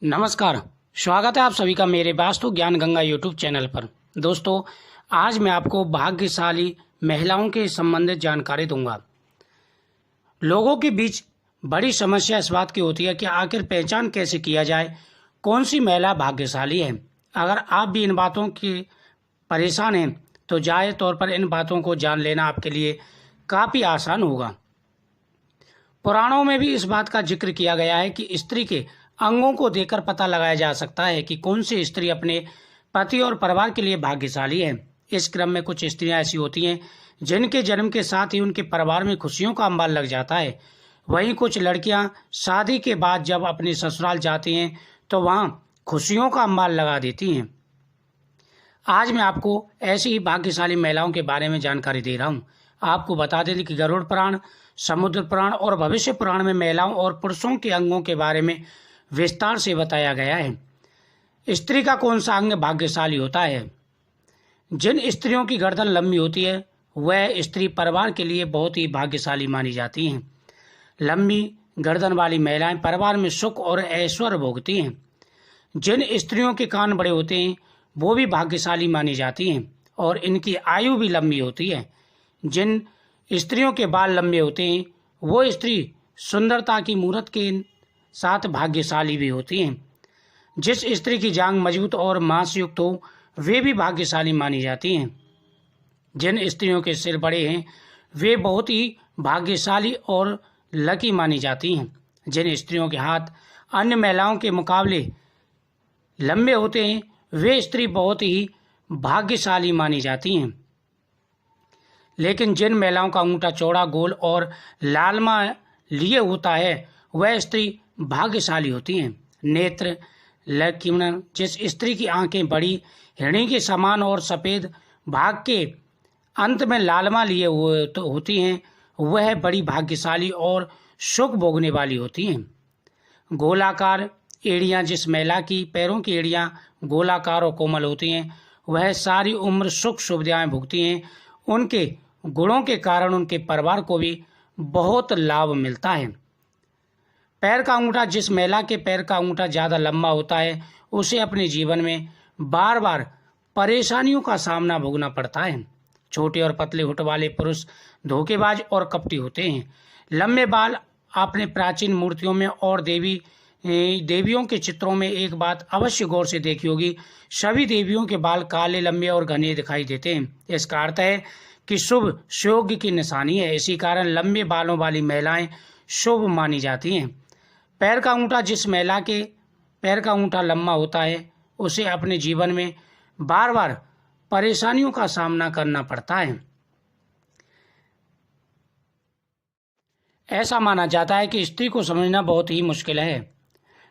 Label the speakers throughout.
Speaker 1: नमस्कार। स्वागत है आप सभी का मेरे वास्तु ज्ञान गंगा यूट्यूब चैनल पर। दोस्तों, आज मैं आपको भाग्यशाली महिलाओं के संबंधित जानकारी दूंगा। लोगों के बीच बड़ी समस्या इस बात की होती है कि आखिर पहचान कैसे किया जाए, कौन सी महिला भाग्यशाली है। अगर आप भी इन बातों की परेशान हैं तो जायज़ तौर पर इन बातों को जान लेना आपके लिए काफ़ी आसान होगा। पुराणों में भी इस बात का जिक्र किया गया है कि स्त्री के अंगों को देखकर पता लगाया जा सकता है कि कौन सी स्त्री अपने पति और परिवार के लिए भाग्यशाली है। इस क्रम में कुछ स्त्रियां ऐसी होती हैं जिनके जन्म के साथ ही उनके परिवार में खुशियों का अंबार लग जाता है। वहीं कुछ लड़कियां शादी के बाद जब अपने ससुराल जाती हैं तो वहां खुशियों का अंबार लगा देती हैं। आज मैं आपको ऐसी ही भाग्यशाली महिलाओं के बारे में जानकारी दे रहा हूँ। आपको बता दें कि गरुड़ पुराण, समुद्र पुराण और भविष्य पुराण में महिलाओं और पुरुषों के अंगों के बारे में विस्तार से बताया गया है। स्त्री का कौन सा अंग भाग्यशाली होता है? जिन स्त्रियों की गर्दन लंबी होती है वह स्त्री परिवार के लिए बहुत ही भाग्यशाली मानी जाती हैं। लंबी गर्दन वाली महिलाएं परिवार में सुख और ऐश्वर्य भोगती हैं। जिन स्त्रियों के कान बड़े होते हैं वो भी भाग्यशाली मानी जाती हैं और इनकी आयु भी लंबी होती है। जिन स्त्रियों के बाल लंबे होते हैं वो स्त्री सुंदरता की मूरत के साथ भाग्यशाली भी होती हैं। जिस स्त्री की जांघ मजबूत और मांस युक्त हो वे भी भाग्यशाली मानी जाती हैं। जिन स्त्रियों के सिर बड़े हैं वे बहुत ही भाग्यशाली और लकी मानी जाती हैं। जिन स्त्रियों के हाथ अन्य महिलाओं के मुकाबले लंबे होते हैं वे स्त्री बहुत ही भाग्यशाली मानी जाती हैं। लेकिन जिन महिलाओं का अंगूठा चौड़ा, गोल और लालमा लिए होता है वह स्त्री भाग्यशाली होती हैं। नेत्र लकीमन, जिस स्त्री की आंखें बड़ी हिरणी के समान और सफ़ेद भाग के अंत में लालमा लिए हुए तो होती हैं वह बड़ी भाग्यशाली और सुख भोगने वाली होती हैं। गोलाकार एड़ियाँ, जिस महिला की पैरों की एड़ियाँ गोलाकार और कोमल होती हैं वह सारी उम्र सुख सुविधाएं भुगती हैं। उनके गुणों के कारण उनके परिवार को भी बहुत लाभ मिलता है। पैर का अंगूठा, जिस महिला के पैर का अंगूठा ज़्यादा लंबा होता है उसे अपने जीवन में बार बार परेशानियों का सामना भोगना पड़ता है। छोटे और पतले होठ वाले पुरुष धोखेबाज और कपटी होते हैं। लंबे बाल, आपने प्राचीन मूर्तियों में और देवियों के चित्रों में एक बात अवश्य गौर से देखी होगी, सभी देवियों के बाल काले, लंबे और घने दिखाई देते हैं। इसका अर्थ है कि शुभ सौभाग्य की निशानी है। इसी कारण लंबे बालों वाली महिलाएं शुभ मानी जाती हैं। पैर का अंगूठा, जिस महिला के पैर का अंगूठा लंबा होता है उसे अपने जीवन में बार बार परेशानियों का सामना करना पड़ता है। ऐसा माना जाता है कि स्त्री को समझना बहुत ही मुश्किल है।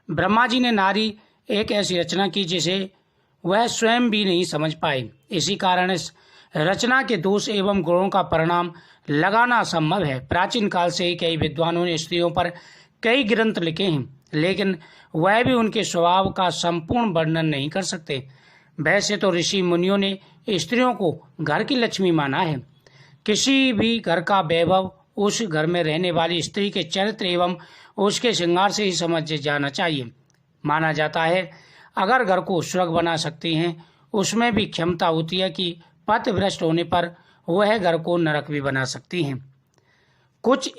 Speaker 1: ब्रह्मा जी ने नारी एक ऐसी रचना की जिसे वह स्वयं भी नहीं समझ पाए। इसी कारण इस रचना के दोष एवं गुणों का परिणाम लगाना असंभव है। प्राचीन काल से ही कई विद्वानों ने स्त्रियों पर कई ग्रंथ लिखे हैं, लेकिन वह भी उनके स्वभाव का संपूर्ण वर्णन नहीं कर सकते। वैसे तो ऋषि मुनियों ने स्त्रियों को घर की लक्ष्मी माना है। किसी भी घर का वैभव उस घर में रहने वाली स्त्री के चरित्र एवं उसके श्रृंगार से ही समझ जाना चाहिए। माना जाता है अगर घर को स्वर्ग बना सकती हैं उसमें भी क्षमता होती है कि पथभ्रष्ट होने पर वह घर को नरक भी बना सकती हैं। कुछ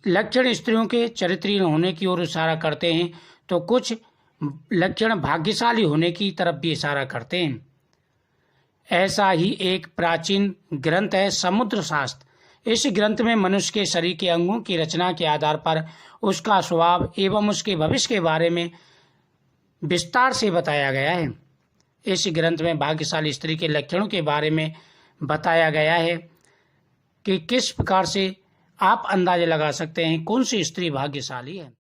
Speaker 1: लक्षण स्त्रियों के चरित्रहीन होने की ओर इशारा करते हैं तो कुछ लक्षण भाग्यशाली होने की तरफ भी इशारा करते हैं। ऐसा ही एक प्राचीन ग्रंथ है समुद्र शास्त्र। इस ग्रंथ में मनुष्य के शरीर के अंगों की रचना के आधार पर उसका स्वभाव एवं उसके भविष्य के बारे में विस्तार से बताया गया है। इस ग्रंथ में भाग्यशाली स्त्री के लक्षणों के बारे में बताया गया है कि किस प्रकार से आप अंदाजा लगा सकते हैं कौन सी स्त्री भाग्यशाली है।